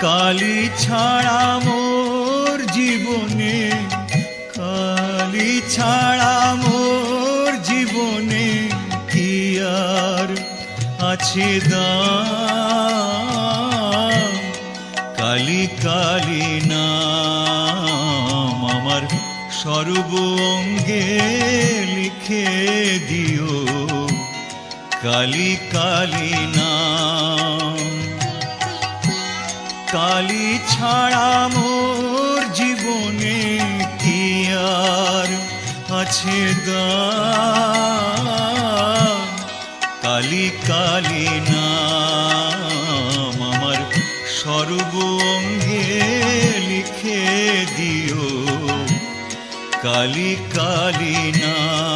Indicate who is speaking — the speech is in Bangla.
Speaker 1: কালী ছাড়া মোর জীবনে, কালী ছাড়া মোর জীবনে কি আর আছে দাম। কালী কালী নাম আমার সর্ব অঙ্গে লিখে দিও, কালী কালী নাম। কালী ছাড়া মোর জীবনে কি আর আছে দাম। কালী কালী নাম আমার সর্ব অঙ্গে লিখে দিও, কালী কালী নাম।